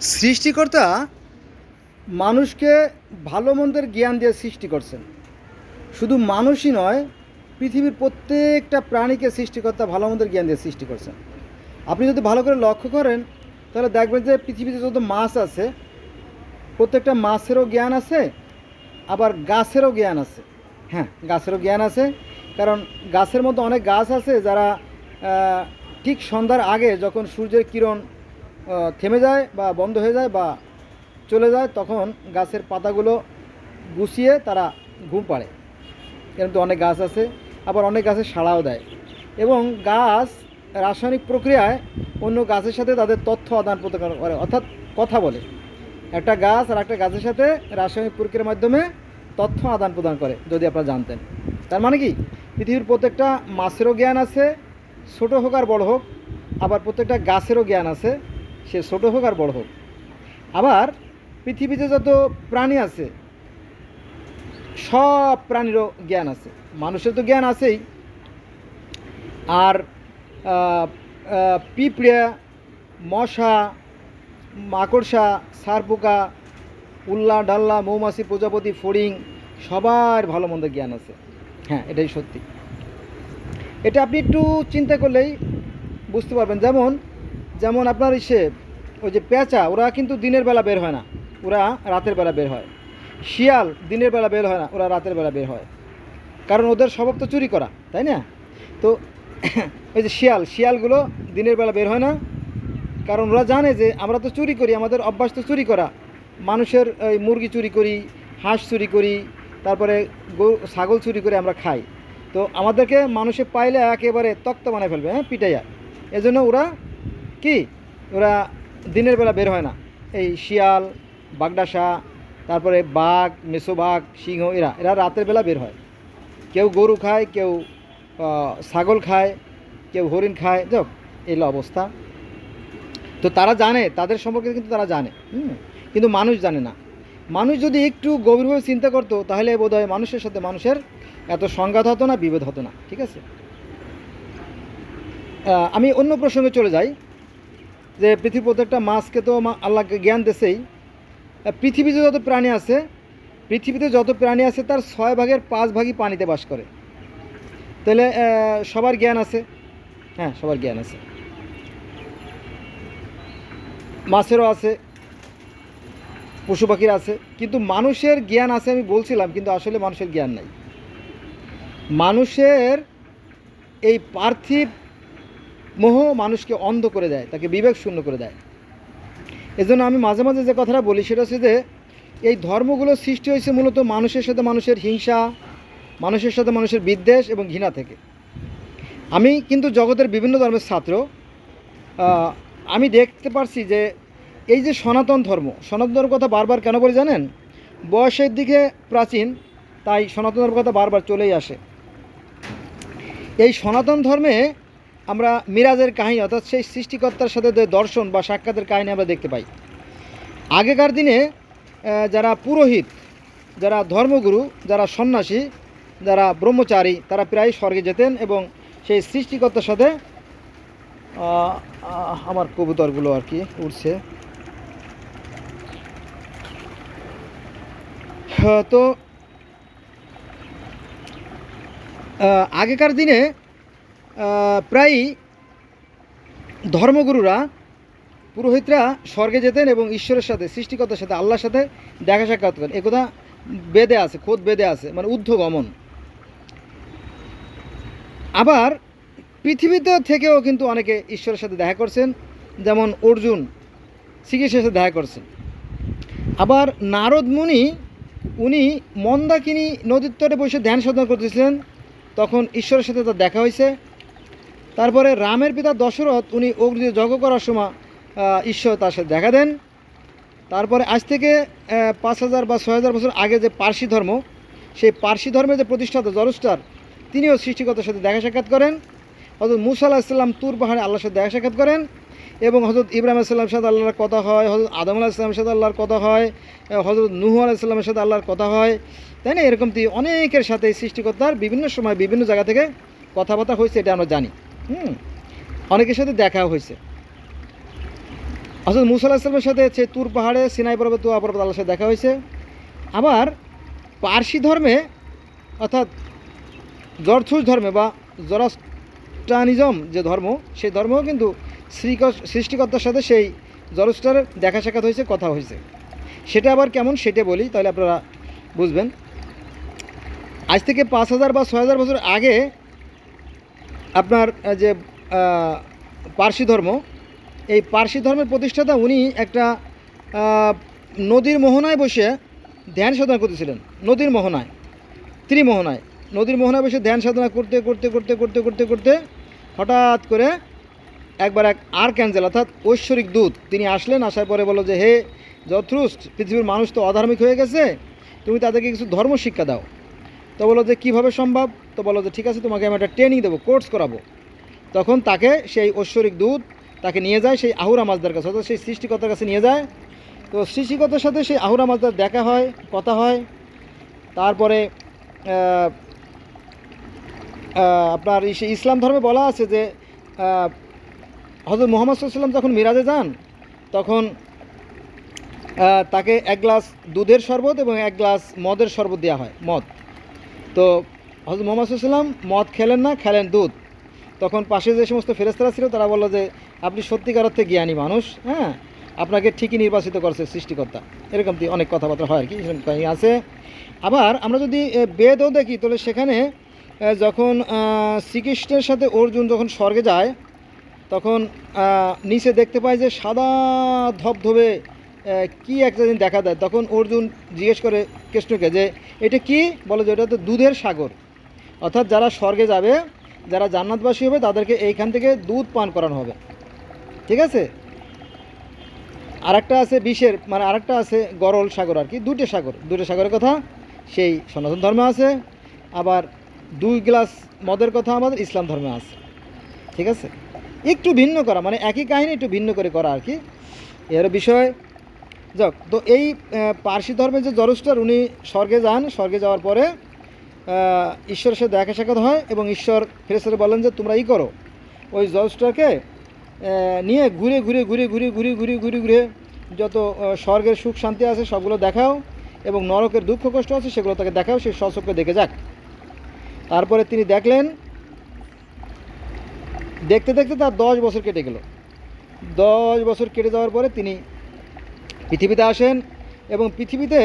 সৃষ্টিকর্তা মানুষকে ভালো মন্দের জ্ঞান দিয়ে সৃষ্টি করছেন। শুধু মানুষই নয়, পৃথিবীর প্রত্যেকটা প্রাণীকে সৃষ্টিকর্তা ভালো মন্দের জ্ঞান দিয়ে সৃষ্টি করছেন। আপনি যদি ভালো করে লক্ষ্য করেন তাহলে দেখবেন যে পৃথিবীতে যত মাছ আছে, প্রত্যেকটা মাছেরও জ্ঞান আছে, আবার গাছেরও জ্ঞান আছে। হ্যাঁ, গাছেরও জ্ঞান আছে, কারণ গাছের মধ্যে অনেক গাছ আছে যারা ঠিক সন্ধ্যার আগে যখন সূর্যের কিরণ থেমে যায় বা বন্ধ হয়ে যায় বা চলে যায়, তখন গাছের পাতাগুলো গুছিয়ে তারা ঘুম পাড়ে। কিন্তু অনেক গাছ আছে, আবার অনেক গাছে সাড়াও দেয়, এবং গাছ রাসায়নিক প্রক্রিয়ায় অন্য গাছের সাথে তাদের তথ্য আদান প্রদান করে, অর্থাৎ কথা বলে। একটা গাছ আর একটা গাছের সাথে রাসায়নিক প্রক্রিয়ার মাধ্যমে তথ্য আদান প্রদান করে, যদি আপনারা জানতেন। তার মানে কি, পৃথিবীর প্রত্যেকটা মাছেরও জ্ঞান আছে, ছোটো হোক আর বড় হোক। আবার প্রত্যেকটা গাছেরও জ্ঞান আছে, সে ছোটো হোক আর বড় হোক। আবার পৃথিবীতে যত প্রাণী আছে সব প্রাণীরও জ্ঞান আছে। মানুষের তো জ্ঞান আছেই, আর পিঁপড়ে, মশা, মাকড়সা, সারপোকা, উল্লা ডাল্লা, মৌমাছি, প্রজাপতি, ফড়িং, সবার ভালো মন্দ জ্ঞান আছে। হ্যাঁ, এটাই সত্যি। এটা আপনি একটু চিন্তা করলেই বুঝতে পারবেন। যেমন যেমন আপনার ওই যে পেঁচা, ওরা কিন্তু দিনের বেলা বের হয় না, ওরা রাতের বেলা বের হয়। শিয়াল দিনের বেলা বের হয় না, ওরা রাতের বেলা বের হয়, কারণ ওদের স্বভাব তো চুরি করা, তাই না? তো ওই যে শিয়ালগুলো দিনের বেলা বের হয় না, কারণ ওরা জানে যে আমরা তো চুরি করি, আমাদের অভ্যাস তো চুরি করা। মানুষের ওই মুরগি চুরি করি, হাঁস চুরি করি, তারপরে গরু ছাগল চুরি করে আমরা খাই। তো আমাদেরকে মানুষে পাইলে একেবারে তক্ত বানায় ফেলবে, হ্যাঁ, পিটাইয়া। এজন্য ওরা দিনের বেলা বের হয় না। এই শিয়াল, বাগডাসা, তারপরে বাঘ, মেছোবাঘ, সিংহ, এরা রাতের বেলা বের হয়। কেউ গরু খায়, কেউ ছাগল খায়, কেউ হরিণ খায়, যাক এই অবস্থা। তো তারা জানে, তাদের সম্পর্কে কিন্তু তারা জানে, কিন্তু মানুষ জানে না। মানুষ যদি একটু গভীরভাবে চিন্তা করতো তাহলে বোধহয় মানুষের সাথে মানুষের এত সংঘাত হতো না, বিভেদ হতো না। ঠিক আছে, আমি অন্য প্রসঙ্গে চলে যাই। যে পৃথিবীর প্রত্যেকটা মাছকে তো আল্লাহকে জ্ঞান দিয়েছেই। পৃথিবীতে যত প্রাণী আছে তার 6/5 পানিতে বাস করে। তাহলে সবার জ্ঞান আছে। হ্যাঁ, সবার জ্ঞান আছে, মাছেরও আছে, পশু পাখির আছে, কিন্তু মানুষের জ্ঞান আছে আমি বলছিলাম, কিন্তু আসলে মানুষের জ্ঞান নাই। মানুষের এই পার্থিব মোহ মানুষকে অন্ধ করে দেয়, তাকে বিবেক শূন্য করে দেয়। এজন্য আমি মাঝে মাঝে যে কথাটা বলি সেটা হচ্ছে যে এই ধর্মগুলো সৃষ্টি হয়েছে মূলত মানুষের সাথে মানুষের হিংসা, মানুষের সাথে মানুষের বিদ্বেষ এবং ঘৃণা থেকে। আমি কিন্তু জগতের বিভিন্ন ধর্মের ছাত্র। আমি দেখতে পারছি যে এই যে সনাতন ধর্মের কথা বারবার কেন বলি জানেন? বয়সের দিকে প্রাচীন, তাই সনাতন ধর্মের কথা বারবার চলেই আসে। এই সনাতন ধর্মে আমরা মিরাজের কাহিনী, অর্থাৎ সেই সৃষ্টিকর্তার সাথে যে দর্শন বা সাক্ষাতের কাহিনী আমরা দেখতে পাই। আগেকার দিনে যারা পুরোহিত, যারা ধর্মগুরু, যারা সন্ন্যাসী, যারা ব্রহ্মচারী, তারা প্রায় স্বর্গে যেতেন এবং সেই সৃষ্টিকর্তার সাথে আমার কবুতরগুলো আর কি উঠছে। তো আগেকার দিনে প্রায়ই ধর্মগুরুরা, পুরোহিতরা স্বর্গে যেতেন এবং ঈশ্বরের সাথে, সৃষ্টিকর্তার সাথে, আল্লাহর সাথে দেখা সাক্ষাৎ করেন। একথা বেদে আছে, খোদ বেদে আছে, মানে ঊর্ধ্বগমন। আবার পৃথিবীতে থেকেও কিন্তু অনেকে ঈশ্বরের সাথে দেখা করছেন, যেমন অর্জুন শ্রীকৃষ্ণের সাথে দেখা করছেন। আবার নারদ মুনি, উনি মন্দাকিনী নদীর তটে বসে ধ্যান সাধনা করতেছিলেন, তখন ঈশ্বরের সাথে তার দেখা হয়েছে। তারপরে রামের পিতা দশরথ, উনি অগ্নি যজ্ঞ করার সময় ঈশ্বর তার সাথে দেখা দেন। তারপরে আজ থেকে 5000 বা 6000 বছর আগে যে পার্সি ধর্ম, সেই পার্সি ধর্মের যে প্রতিষ্ঠাতা জরস্টার, তিনিও সৃষ্টিকর্তার সাথে দেখা সাক্ষাৎ করেন। হযরত মুসা আলাইহিস সালাম তুর পাহাড়ে আল্লাহর সাথে দেখা সাক্ষাৎ করেন, এবং হযরত ইব্রাহিম আলাইহিস সালামের সাথে আল্লাহর কথা হয়, হযরত আদম আলাইহিস সালামের সাথে আল্লাহর কথা হয়, হযরত নূহ আলাইহিস সালামের সাথে আল্লাহর কথা হয়, তাই না? এরকম অনেকের সাথে সৃষ্টিকর্তার বিভিন্ন সময় বিভিন্ন জায়গা থেকে কথাবার্তা হয়েছে, এটা আমরা জানি। অনেকের সাথে দেখা হয়েছে। হযরত মূসা আলাইহিস সালামের সাথে সে তুর পাহাড়ে, সিনাই পর্বত, তুয়া পর্বত আল্লাহর সাথে দেখা হয়েছে। আবার পার্সি ধর্মে অর্থাৎ জরথুস ধর্মে বা জরস্ট্রানিজম যে ধর্ম, সেই ধর্মেও কিন্তু সৃষ্টিকর্তার সাথে সেই জরস্টারের দেখা সাক্ষাৎ হয়েছে, কথা হয়েছে। সেটা আবার কেমন সেটা বলি, তাহলে আপনারা বুঝবেন। আজ থেকে 5000 বা 6000 বছর আগে আপনার যে পার্সি ধর্ম, এই পার্সি ধর্মের প্রতিষ্ঠাতা উনি একটা নদীর মোহনায় বসে ধ্যান সাধনা করতেছিলেন। নদীর মোহনায়, ত্রিমোহনায়, নদীর মোহনায় বসে ধ্যান সাধনা করতে করতে করতে করতে করতে করতে হঠাৎ করে একবার এক আর্ক্যাঞ্জেল অর্থাৎ ঐশ্বরিক দূত তিনি আসলেন। আসার পরে বলল যে, হে জরথুস্ট, পৃথিবীর মানুষ তো অধার্মিক হয়ে গেছে, তুমি তাদেরকে কিছু ধর্ম শিক্ষা দাও। তো বলো যে কীভাবে সম্ভব? তো বলো যে ঠিক আছে, তোমাকে আমি একটা ট্রেনিং দেবো, কোর্স করাবো। তখন তাকে সেই ঐশ্বরিক দূত তাকে নিয়ে যায় সেই আহুরা মাজদার কাছে, অর্থাৎ সেই সৃষ্টিকর্তার কাছে নিয়ে যায়। তো সৃষ্টিকর্তার সাথে সেই আহুরা মাজদার দেখা হয়, কথা হয়। তারপরে আপনার ইসলাম ধর্মে বলা আছে যে হযরত মুহাম্মদ সাল্লাল্লাহু আলাইহি ওয়াসাল্লাম যখন মিরাজে যান, তখন তাকে এক গ্লাস দুধের শরবত এবং এক গ্লাস মদের শরবত দেওয়া হয়, মদ। তো হযরত মুহাম্মদ সাল্লাল্লাহু আলাইহি ওয়াসাল্লাম মদ খেলেন না, খেলেন দুধ। তখন পাশে যে সমস্ত ফেরেশতারা ছিল তারা বলল যে, আপনি সত্যিকার অর্থে জ্ঞানী মানুষ, হ্যাঁ, আপনাকে ঠিকই নির্বাচিত করছে সৃষ্টিকর্তা। এরকম অনেক কথাবার্তা হয় আর কি, এরকম কাহিনী আছে। আবার আমরা যদি বেদও দেখি, তাহলে সেখানে যখন শ্রীকৃষ্ণের সাথে অর্জুন যখন স্বর্গে যায়, তখন নিচে দেখতে পায় যে সাদা ধবধবে কি একটা জিনিস দেখা দেয়। তখন অর্জুন জিজ্ঞেস করে কৃষ্ণকে যে এটা কি? বলে যে এটা তো দুধের সাগর। অর্থাৎ যারা স্বর্গে যাবে, যারা জান্নাতবাসী হবে, তাদেরকে এইখান থেকে দুধ পান করানো হবে। ঠিক আছে। আরেকটা আছে বিষের, মানে আরেকটা আছে গরল সাগর আর কি, দুটো সাগরের কথা সেই সনাতন ধর্মে আছে। আবার 2 গ্লাস মদের কথা আমাদের ইসলাম ধর্মে আছে। ঠিক আছে, একটু ভিন্ন করা, মানে একই কাহিনী একটু ভিন্ন করে করা আর কি, এর বিষয়। যাক, তো এই পার্সি ধর্মের যে জরস্টার, উনি স্বর্গে যান। স্বর্গে যাওয়ার পরে ঈশ্বরের সাথে দেখা সাক্ষাৎ হয় এবং ঈশ্বর ফেরেশতাদের বলেন যে তোমরা করো, ওই জরস্টারকে নিয়ে ঘুরে ঘুরে ঘুরে ঘুরে ঘুরে ঘুরে ঘুরে ঘুরে যত স্বর্গের সুখ শান্তি আছে সবগুলো দেখাও, এবং নরকের দুঃখ কষ্ট আছে সেগুলো তাকে দেখাও, সে স্বচক্ষে দেখে যাক। তারপরে তিনি দেখলেন, দেখতে দেখতে তার 10 বছর কেটে গেল। 10 বছর কেটে যাওয়ার পরে তিনি পৃথিবীতে আসেন, এবং পৃথিবীতে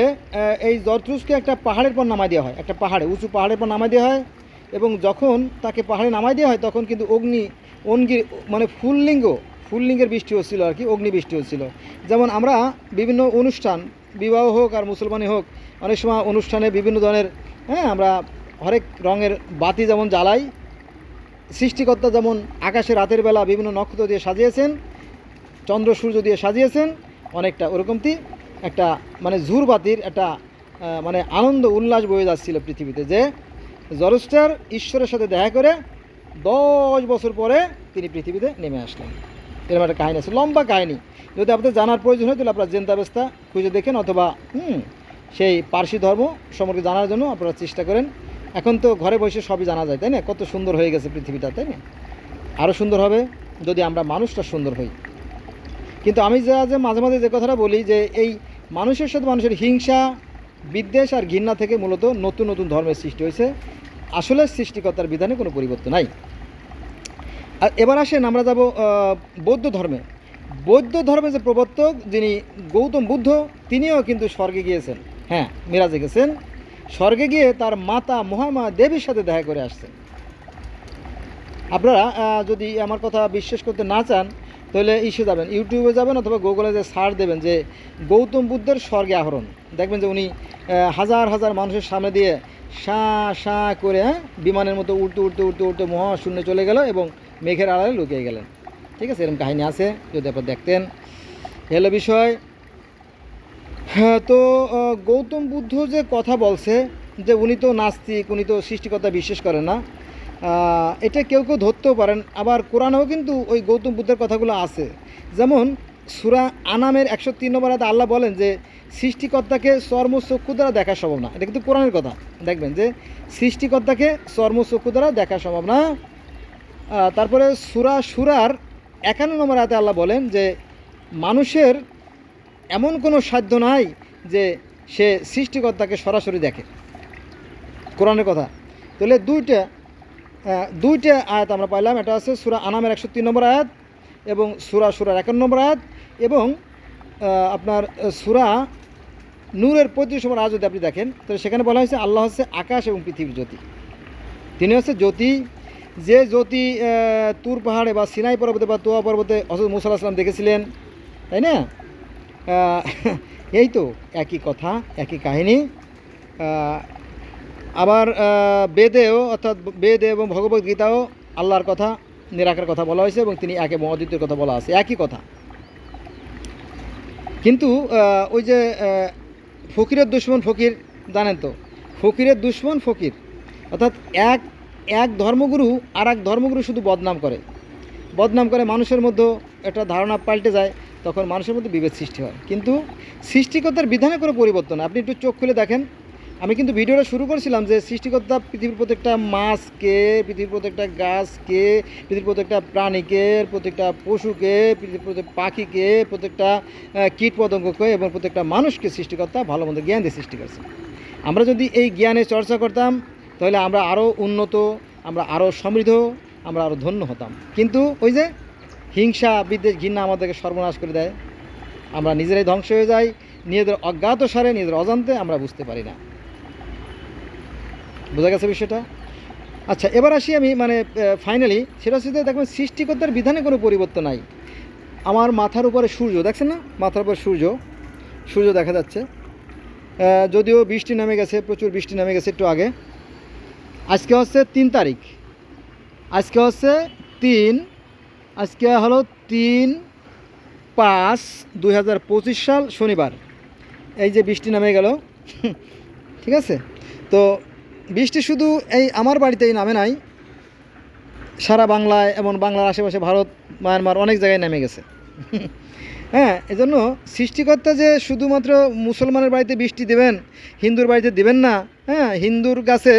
এই জরথুস্টকে একটা পাহাড়ের পর নামাই দেওয়া হয়, একটা পাহাড়ে, উঁচু পাহাড়ের পর নামাই দেওয়া হয়। এবং যখন তাকে পাহাড়ে নামাই দেওয়া হয়, তখন কিন্তু অগ্নির মানে ফুললিঙ্গের বৃষ্টি হচ্ছিল আর কি, অগ্নিবৃষ্টি হচ্ছিল। যেমন আমরা বিভিন্ন অনুষ্ঠান, বিবাহ হোক আর মুসলমানি হোক, অনেক সময় অনুষ্ঠানে বিভিন্ন ধরনের, হ্যাঁ, আমরা হরেক রঙের বাতি যেমন জ্বালাই, সৃষ্টিকর্তা যেমন আকাশে রাতের বেলা বিভিন্ন নক্ষত্র দিয়ে সাজিয়েছেন, চন্দ্র সূর্য দিয়ে সাজিয়েছেন, অনেকটা ওরকমটি একটা মানে ঝুর বাতির একটা মানে আনন্দ উল্লাস বয়ে যাচ্ছিল পৃথিবীতে, যে জরস্টার ঈশ্বরের সাথে দেখা করে 10 বছর পরে তিনি পৃথিবীতে নেমে আসলেন। এরকম একটা কাহিনী আছে, লম্বা কাহিনী। যদি আপনাদের জানার প্রয়োজন হয়, তাহলে আপনারা জেন্দাবেস্তা খুঁজে দেখেন, অথবা সেই পার্সি ধর্ম সম্পর্কে জানার জন্য আপনারা চেষ্টা করেন। এখন তো ঘরে বসে সবই জানা যায়, তাই না? কত সুন্দর হয়ে গেছে পৃথিবীটা, তাই না? আরও সুন্দর হবে যদি আমরা মানুষটা সুন্দর হই। কিন্তু আমি যে মাঝে মাঝে যে কথাটা বলি, যে এই মানুষের সাথে মানুষের হিংসা, বিদ্বেষ আর ঘৃণা থেকে মূলত নতুন নতুন ধর্মের সৃষ্টি হয়েছে। আসলে সৃষ্টিকর্তার বিধানে কোনো পরিবর্তন নাই। আর এবার আসেন আমরা যাব বৌদ্ধ ধর্মে। বৌদ্ধ ধর্মের যে প্রবর্তক যিনি গৌতম বুদ্ধ, তিনিও কিন্তু স্বর্গে গিয়েছেন। হ্যাঁ, মিরাজে গেছেন। স্বর্গে গিয়ে তার মাতা মহামায়া দেবীর সাথে দেখা করে আসছেন। আপনারা যদি আমার কথা বিশ্বাস করতে না চান, তাহলে যাবেন, ইউটিউবে যাবেন, অথবা গুগলে যে সার্চ দেবেন যে গৌতম বুদ্ধের স্বর্গে আহরণ, দেখবেন যে উনি হাজার হাজার মানুষের সামনে দিয়ে শা করে বিমানের মতো উড়তে উড়তে উড়তে উড়তে মহাশূন্যে চলে গেল এবং মেঘের আড়ালে লুকিয়ে গেলেন। ঠিক আছে, এরকম কাহিনী আছে, যদি আপনারা দেখতেন। হলো বিষয়। হ্যাঁ, তো গৌতম বুদ্ধ যে কথা বলছে যে উনি তো নাস্তিক, উনি তো সৃষ্টিকর্তা বিশ্বাস করেন না, এটা কেউ কেউ ধরতেও পারেন। আবার কোরআনেও কিন্তু ওই গৌতম বুদ্ধের কথাগুলো আছে। যেমন সূরা আনামের 103 নম্বর আয়াতে আল্লাহ বলেন যে সৃষ্টিকর্তাকে চর্মচক্ষু দ্বারা দেখা সম্ভব না। এটা কিন্তু কোরআনের কথা। দেখবেন যে সৃষ্টিকর্তাকে চর্মচক্ষু দ্বারা দেখা সম্ভব না। তারপরে সূরা শুরার 51 নম্বর আয়াতে আল্লাহ বলেন যে মানুষের এমন কোনো সাধ্য নাই যে সে সৃষ্টিকর্তাকে সরাসরি দেখে। কোরআনের কথা তাহলে দুইটা আয়াত আমরা পাইলাম। এটা আছে সূরা আনামের 103 নম্বর আয়াত এবং সূরার 51 নম্বর আয়াত এবং আপনার সূরা নূরের 35 নম্বর আয়াত যদি আপনি দেখেন তাহলে সেখানে বলা হয়েছে আল্লাহ হচ্ছে আকাশ এবং পৃথিবীর জ্যোতি। তিনি হচ্ছে জ্যোতি, যে জ্যোতি তুর পাহাড়ে বা সিনাই পর্বতে বা তোয়া পর্বতে হযরত মূসা আলাইহিস সালাম দেখেছিলেন, তাই না? এই তো একই কথা, একই কাহিনী। আবার বেদেও, অর্থাৎ বেদ এবং ভগবত গীতাও আল্লাহর কথা, নিরাকার কথা বলা হয়েছে এবং তিনি এক এবং অদ্বিতীয় কথা বলা আছে, একই কথা। কিন্তু ওই যে ফকিরের দুশ্মন ফকির, জানেন তো, ফকিরের দুশ্মন ফকির, অর্থাৎ এক ধর্মগুরু আর এক ধর্মগুরু শুধু বদনাম করে মানুষের মধ্যে একটা ধারণা পাল্টে যায়, তখন মানুষের মধ্যে বিভেদ সৃষ্টি হয়। কিন্তু সৃষ্টিকর্তার বিধানে কোনো পরিবর্তন, আপনি একটু চোখ খুলে দেখেন। আমি কিন্তু ভিডিওটা শুরু করেছিলাম যে সৃষ্টিকর্তা পৃথিবীর প্রত্যেকটা মাছকে, পৃথিবীর প্রত্যেকটা গাছকে, পৃথিবীর প্রত্যেকটা প্রাণীকে, প্রত্যেকটা পশুকে, পৃথিবীর প্রত্যেক পাখিকে, প্রত্যেকটা কীট পতঙ্গকে এবং প্রত্যেকটা মানুষকে সৃষ্টিকর্তা ভালো মন্দ জ্ঞান দিয়ে সৃষ্টি করছে। আমরা যদি এই জ্ঞানের চর্চা করতাম তাহলে আমরা আরও উন্নত, আমরা আরও সমৃদ্ধ, আমরা আরও ধন্য হতাম। কিন্তু ওই যে হিংসা, বিদ্বেষ, ঘৃণা আমাদেরকে সর্বনাশ করে দেয়, আমরা নিজেরাই ধ্বংস হয়ে যাই, নিজেদের অজ্ঞাত সারে, নিজেদের অজান্তে আমরা বুঝতে পারি না। বোঝা গেছে বিষয়টা? আচ্ছা, এবার আসি আমি ফাইনালি, সেটা হচ্ছে দেখবেন সৃষ্টিকর্তার বিধানে কোনো পরিবর্তন নাই। আমার মাথার উপরে সূর্য দেখছেন না, মাথার উপরে সূর্য দেখা যাচ্ছে। যদিও বৃষ্টি নেমে গেছে, প্রচুর বৃষ্টি নেমে গেছে একটু আগে। আজকে হচ্ছে 3 তারিখ, আজকে হলো 3/5/2025 সাল শনিবার। এই যে বৃষ্টি নেমে গেল, ঠিক আছে? তো বৃষ্টি শুধু এই আমার বাড়িতেই নামে নাই, সারা বাংলায় এবং বাংলার আশেপাশে ভারত, মায়ানমার অনেক জায়গায় নেমে গেছে। হ্যাঁ, এজন্য সৃষ্টিকর্তা যে শুধুমাত্র মুসলমানের বাড়িতে বৃষ্টি দেবেন, হিন্দুর বাড়িতে দিবেন না, হ্যাঁ, হিন্দুর গাছে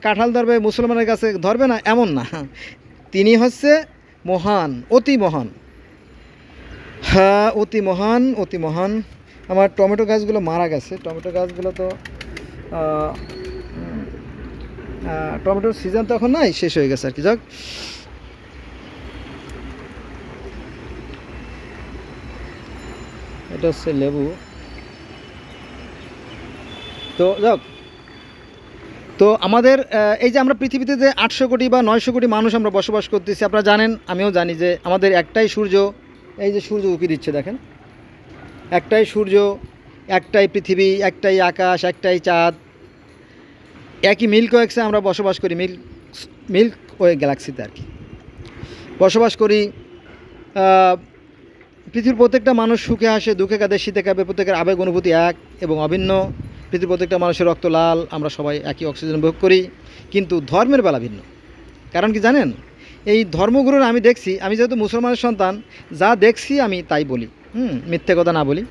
কাঁঠাল ধরবে, মুসলমানের কাছে ধরবে না, এমন না। তিনি হচ্ছে মহান, অতি মহান। হ্যাঁ, অতি মহান। আমার টমেটো গাছগুলো মারা গেছে, টমেটো গাছগুলো তো টমেটোর সিজন তো এখন নাই, শেষ হয়ে গেছে আর কি। যাক, এটা হচ্ছে লেবু। তো যাক, তো আমাদের এই যে আমরা পৃথিবীতে যে 800 কোটি বা 900 কোটি মানুষ আমরা বসবাস করতেছি, আপনারা জানেন, আমিও জানি যে আমাদের একটাই সূর্য। এই যে সূর্য উঁকি দিচ্ছে দেখেন, একটাই সূর্য, একটাই পৃথিবী, একটাই আকাশ, একটাই চাঁদ, একই মিল্ক ওয়েক্সে আমরা বসবাস করি, মিল্ক ওয়ে গ্যালাক্সিতে আর কি বসবাস করি। পৃথিবীর প্রত্যেকটা মানুষ সুখে হাসে, দুঃখে কাঁদে, শীতে কাঁপে, প্রত্যেকের আবেগ অনুভূতি এক এবং অভিন্ন। পৃথিবীর প্রত্যেকটা মানুষের রক্ত লাল, আমরা সবাই একই অক্সিজেন ভোগ করি, কিন্তু ধর্মের বেলা ভিন্ন। কারণ কি জানেন, এই ধর্মগুরুর আমি দেখছি, আমি যেহেতু মুসলমানের সন্তান, যা দেখছি আমি তাই বলি, মিথ্যে কথা না বলি।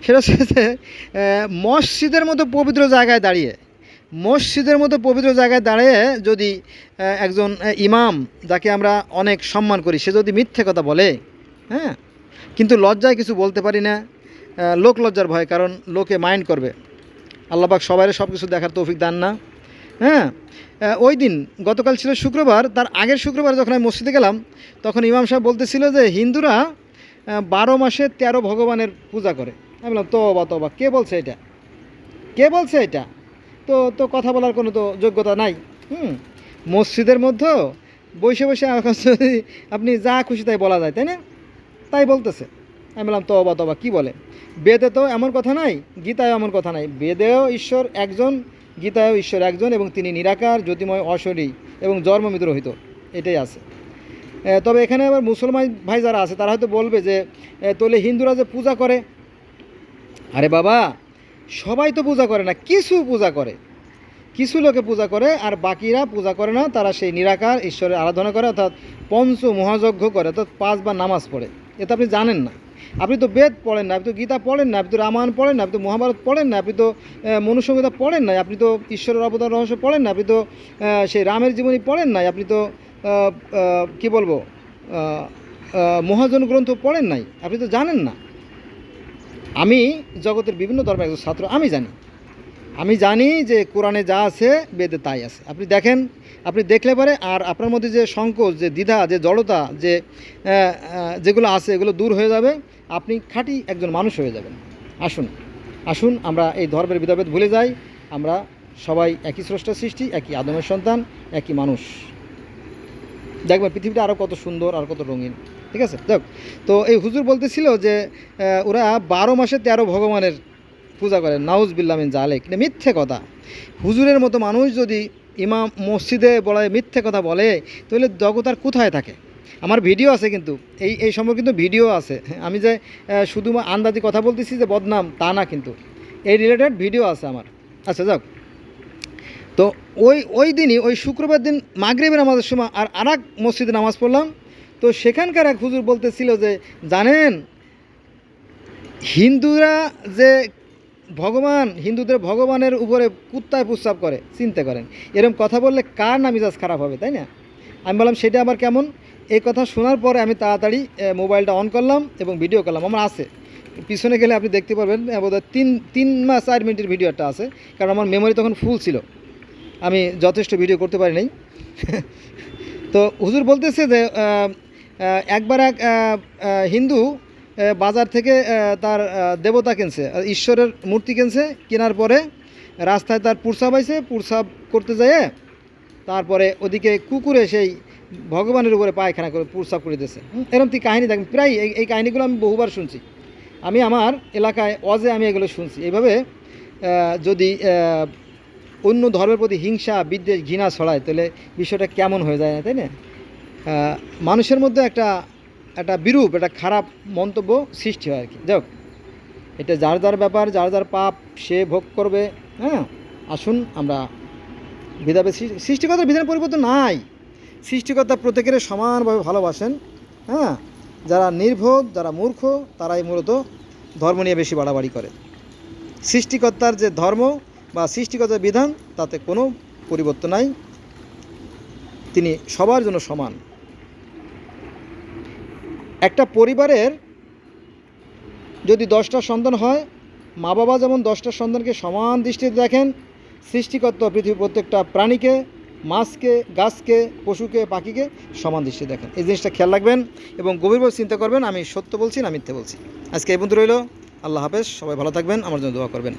সেটা হচ্ছে মসজিদের মতো পবিত্র জায়গায় দাঁড়িয়ে যদি একজন ইমাম, যাকে আমরা অনেক সম্মান করি, সে যদি মিথ্যে কথা বলে, হ্যাঁ, কিন্তু লজ্জায় কিছু বলতে পারি না, লোক লজ্জার ভয়, কারণ লোকে মাইন্ড করবে। আল্লাহ পাক সবাইরে সব কিছু দেখার তৌফিক দান না। হ্যাঁ, ওই দিন গতকাল ছিল শুক্রবার, তার আগের শুক্রবার যখন আমি মসজিদে গেলাম, তখন ইমাম সাহেব বলতেছিল যে হিন্দুরা 12 মাসে 13 ভগবানের পূজা করে। আমি বললাম তওবা, কে বলছে এটা? তো কথা বলার কোনো তো যোগ্যতা নাই। মসজিদের মধ্যে বসে যদি আপনি যা খুশি তাই বলা যায়, তাই না? তাই বলতেছে। আমি বললাম তওবা, কি বলে? বেদে তো এমন কথা নাই, গীতায় এমন কথা নাই। বেদেও ঈশ্বর একজন, গীতায়ও ঈশ্বর একজন, এবং তিনি নিরাকার, জ্যোতিময়, অশরী এবং জন্মমৃত্যু রহিত, এটাই আছে। তবে এখানে আবার মুসলমান ভাই যারা আছে তারা হয়তো বলবে যে তাহলে হিন্দুরা যে পূজা করে, আরে বাবা, সবাই তো পূজা করে না, কিছু লোকে পূজা করে আর বাকিরা পূজা করে না। তারা সেই নিরাকার ঈশ্বরের আরাধনা করে, অর্থাৎ পঞ্চ মহাযজ্ঞ করে, অর্থাৎ 5 বার নামাজ পড়ে। এটা আপনি জানেন না, আপনি তো বেদ পড়েন না, আপনি তো গীতা পড়েন না, আপনি তো রামায়ণ পড়েন না, আপনি তো মহাভারত পড়েন না, আপনি তো মনুসংহিতা পড়েন না, আপনি তো ঈশ্বরের অবতার রহস্য পড়েন না, আপনি তো সেই রামের জীবনী পড়েন নাই, আপনি তো কি বলবো, মহাজন গ্রন্থ পড়েন নাই, আপনি তো জানেন না। আমি জগতের বিভিন্ন ধর্মের একজন ছাত্র, আমি জানি যে কোরআনে যা আছে বেদে তাই আছে। আপনি দেখেন, আপনি দেখলে পরে আর আপনার মধ্যে যে সংকোচ, যে দ্বিধা, যে জড়তা, যে যেগুলো আছে এগুলো দূর হয়ে যাবে, আপনি খাঁটি একজন মানুষ হয়ে যাবেন। আসুন আসুন আমরা এই ধর্মের ভেদাভেদ ভুলে যাই। আমরা সবাই একই স্রষ্টার সৃষ্টি, একই আদমের সন্তান, একই মানুষ। দেখবেন পৃথিবীটা আরও কত সুন্দর আর কত রঙিন। ঠিক আছে, যাক। তো এই হুজুর বলতেছিল যে ওরা 12 মাসে 13 ভগবানের পূজা করে। নাউজ বিল্লাহ মিন জালেক, এটা মিথ্যে কথা। হুজুরের মতো মানুষ যদি ইমাম মসজিদে বলে মিথ্যে কথা বলে, তাহলে জগৎ আর কোথায় থাকে? আমার ভিডিও আছে, কিন্তু এই সম্পর্কে কিন্তু ভিডিও আছে। আমি যে শুধু আন্দাজি কথা বলতেছি যে বদনাম, তা না, কিন্তু এই রিলেটেড ভিডিও আছে আমার। আচ্ছা, যাক। তো ওই দিনই, ওই শুক্রবার দিন মাগরিবের নামাজের সময় আর এক মসজিদে নামাজ পড়লাম। তো সেখানকার এক হুজুর বলতেছিল যে জানেন, হিন্দুরা যে হিন্দুদের ভগবানের উপরে কুত্তায় প্রস্রাব করে, চিন্তা করেন। এরকম কথা বললে কার না মিজাজ খারাপ হবে, তাই না? আমি বললাম সেটা আবার কেমন? এই কথা শোনার পরে আমি তাড়াতাড়ি মোবাইলটা অন করলাম এবং ভিডিও করলাম। আমার আছে, পিছনে গেলে আপনি দেখতে পারবেন, বোধহয় 3 মিনিটের ভিডিও একটা আছে, কারণ আমার মেমোরি তখন ফুল ছিল, আমি যথেষ্ট ভিডিও করতে পারি নাই। তো হুজুর বলতেছে যে একবার এক হিন্দু বাজার থেকে তার দেবতা কিনছে, ঈশ্বরের মূর্তি কিনছে। কেনার পরে রাস্তায় তার প্রস্রাব আইছে, প্রস্রাব করতে যায়, তারপরে ওদিকে কুকুরে সেই ভগবানের উপরে পায়খানা করে প্রস্রাব করে দিয়েছে। এরকম তুই কাহিনী দেখেন, প্রায় এই কাহিনিগুলো আমি বহুবার শুনছি। আমি আমার এলাকায় অজে আমি এগুলো শুনছি। এইভাবে যদি অন্য ধর্মের প্রতি হিংসা, বিদ্বেষ, ঘৃণা ছড়ায়, তাহলে বিষয়টা কেমন হয়ে যায় না, তাই না? মানুষের মধ্যে একটা বিরূপ, একটা খারাপ মন্তব্য সৃষ্টি হয় আর কি। যাক, এটা যার যার ব্যাপার, যার যার পাপ সে ভোগ করবে। হ্যাঁ, আসুন আমরা ভেদাভেদ, সৃষ্টিকর্তার বিধান পরিবর্তন নাই। সৃষ্টিকর্তা প্রত্যেকের সমানভাবে ভালোবাসেন। হ্যাঁ, যারা নির্বোধ, যারা মূর্খ, তারাই মূলত ধর্ম নিয়ে বেশি বাড়াবাড়ি করে। সৃষ্টিকর্তার যে ধর্ম বা সৃষ্টিকর্তার বিধান, তাতে কোনো পরিবর্তন নাই। তিনি সবার জন্য সমান। একটা পরিবারের যদি 10টা সন্তান হয়, মা বাবা যেমন 10টা সন্তানকে সমান দৃষ্টিতে দেখেন, সৃষ্টিকর্তা পৃথিবীর প্রত্যেকটা প্রাণীকে, মাছকে, গাছকে, পশুকে, পাখিকে সমান দৃষ্টিতে দেখেন। এই জিনিসটা খেয়াল রাখবেন এবং গভীরভাবে চিন্তা করবেন, আমি সত্য বলছি না মিথ্যে বলছি। আজকে এই পর্যন্ত রইল। আল্লাহ হাফেজ, সবাই ভালো থাকবেন, আমার জন্য দোয়া করবেন।